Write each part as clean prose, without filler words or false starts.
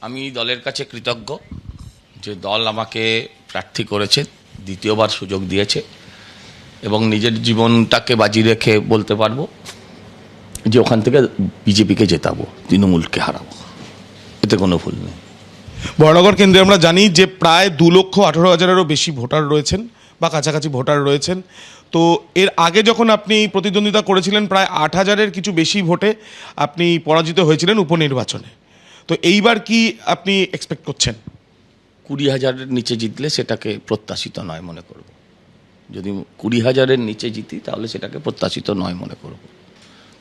আমি দলের কাছে কৃতজ্ঞ যে দল আমাকে প্রার্থী করেছে, দ্বিতীয়বার সুযোগ দিয়েছে এবং নিজের জীবনটাকে বাজি রেখে বলতে পারবো যে ওখান থেকে বিজেপিকে জেতাবো, তৃণমূলকে হারাবো, এতে কোনো ভুল নেই। বরানগর কেন্দ্রে আমরা জানি যে প্রায় 2,18,000-এরও বেশি ভোটার রয়েছেন বা কাছাকাছি ভোটার রয়েছেন। তো এর আগে যখন আপনি প্রতিদ্বন্দ্বিতা করেছিলেন প্রায় 8,000-এর কিছু বেশি ভোটে আপনি পরাজিত হয়েছিলেন উপনির্বাচনে। তো এইবার কি আপনি এক্সপেক্ট করছেন? 20,000-এর নিচে জিতলে সেটাকে প্রত্যাশিত নয় মনে করব। যদি 20,000-এর নিচে জিতি তাহলে সেটাকে প্রত্যাশিত নয় মনে করব।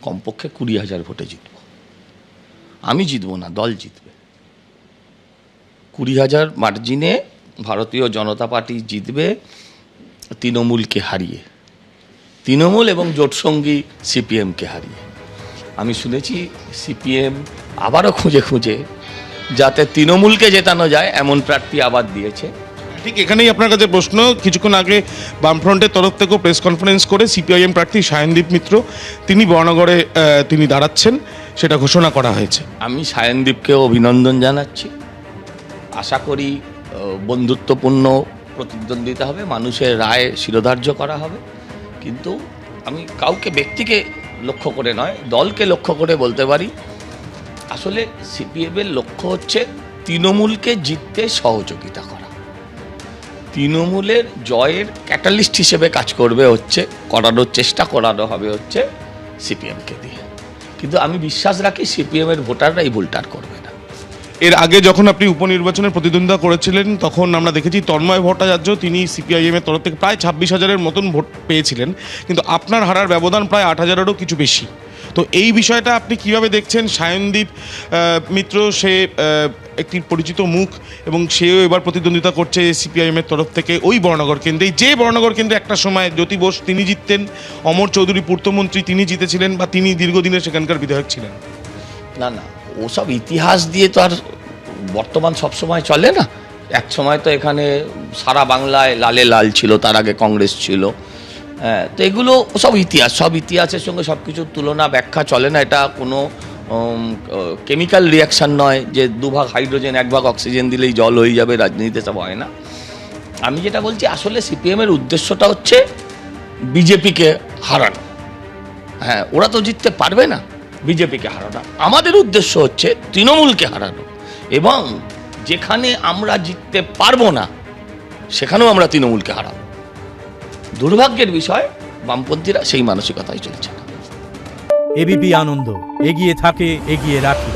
কমপক্ষে 20,000 ভোটে জিতব। আমি জিতব না, দল জিতবে। 20,000 মার্জিনে ভারতীয় জনতা পার্টি জিতবে তৃণমূলকে হারিয়ে, তৃণমূল এবং জোটসঙ্গী সিপিএমকে হারিয়ে। আমি শুনেছি সিপিএম আবারও খুঁজে খুঁজে যাতে তৃণমূলকে জেতানো যায় এমন প্রার্থী আবার দিয়েছে। ঠিক এখানেই আপনার কাছে প্রশ্ন, কিছুক্ষণ আগে বামফ্রন্টের তরফ থেকেও প্রেস কনফারেন্স করে সিপিআইএম প্রার্থী সায়নদীপ মিত্র তিনি বরানগরে তিনি দাঁড়াচ্ছেন, সেটা ঘোষণা করা হয়েছে। আমি সায়নদীপকেও অভিনন্দন জানাচ্ছি। আশা করি বন্ধুত্বপূর্ণ প্রতিদ্বন্দ্বিতা হবে, মানুষের রায় শিরোধার্য করা হবে। কিন্তু আমি কাউকে ব্যক্তিকে লক্ষ্য করে নয়, দলকে লক্ষ্য করে বলতে পারি আসলে সিপিএমের লক্ষ্য হচ্ছে তৃণমূলকে জিততে সহযোগিতা করা, তৃণমূলের জয়ের ক্যাটালিস্ট হিসেবে কাজ করবে হচ্ছে, করানোর চেষ্টা করানো হবে হচ্ছে সিপিএমকে দিয়ে। কিন্তু আমি বিশ্বাস রাখি সিপিএমের ভোটাররা এই ভুলটা আর করবে না। এর আগে যখন আপনি উপনির্বাচনে প্রতিদ্বন্দ্বিতা করেছিলেন তখন আমরা দেখেছি তন্ময় ভট্টাচার্য তিনি সিপিআইএমের তরফ থেকে প্রায় 26,000-এর মতন ভোট পেয়েছিলেন, কিন্তু আপনার হারার ব্যবধান প্রায় 8,000-এরও কিছু বেশি। তো এই বিষয়টা আপনি কিভাবে দেখছেন? সায়নদীপ মিত্র সে একটি পরিচিত মুখ এবং সেও এবার প্রতিদ্বন্দ্বিতা করছে সিপিআইএমের তরফ থেকে ওই বরানগর কেন্দ্রে, যে বরানগর কেন্দ্রে একটা সময় জ্যোতি বোস তিনি জিততেন, অমর চৌধুরী পূর্তমন্ত্রী তিনি জিতেছিলেন বা তিনি দীর্ঘদিনের সেখানকার বিধায়ক ছিলেন। না না, ওসব ইতিহাস দিয়ে তো আর বর্তমান সবসময় চলে না। এক সময় তো এখানে সারা বাংলায় লালে লাল ছিল, তার আগে কংগ্রেস ছিল। হ্যাঁ, তো এগুলো সব ইতিহাস, সব ইতিহাসের সঙ্গে সব কিছুর তুলনা ব্যাখ্যা চলে না। এটা কোনো কেমিক্যাল রিয়াকশান নয় যে 2 ভাগ হাইড্রোজেন 1 ভাগ অক্সিজেন দিলেই জল হয়ে যাবে, রাজনীতিতে সব হয় না। আমি যেটা বলছি আসলে সিপিএমের উদ্দেশ্যটা হচ্ছে বিজেপিকে হারানো। হ্যাঁ, ওরা তো জিততে পারবে না, বিজেপিকে হারানো। আমাদের উদ্দেশ্য হচ্ছে তৃণমূলকে হারানো, এবং যেখানে আমরা জিততে পারবো না সেখানেও আমরা তৃণমূলকে হারাবো। দুর্ভাগ্যের বিষয় বামপন্থীরা সেই মানসিকতায় চলছে না। এবিপি আনন্দ, এগিয়ে থাকে, এগিয়ে রাখে।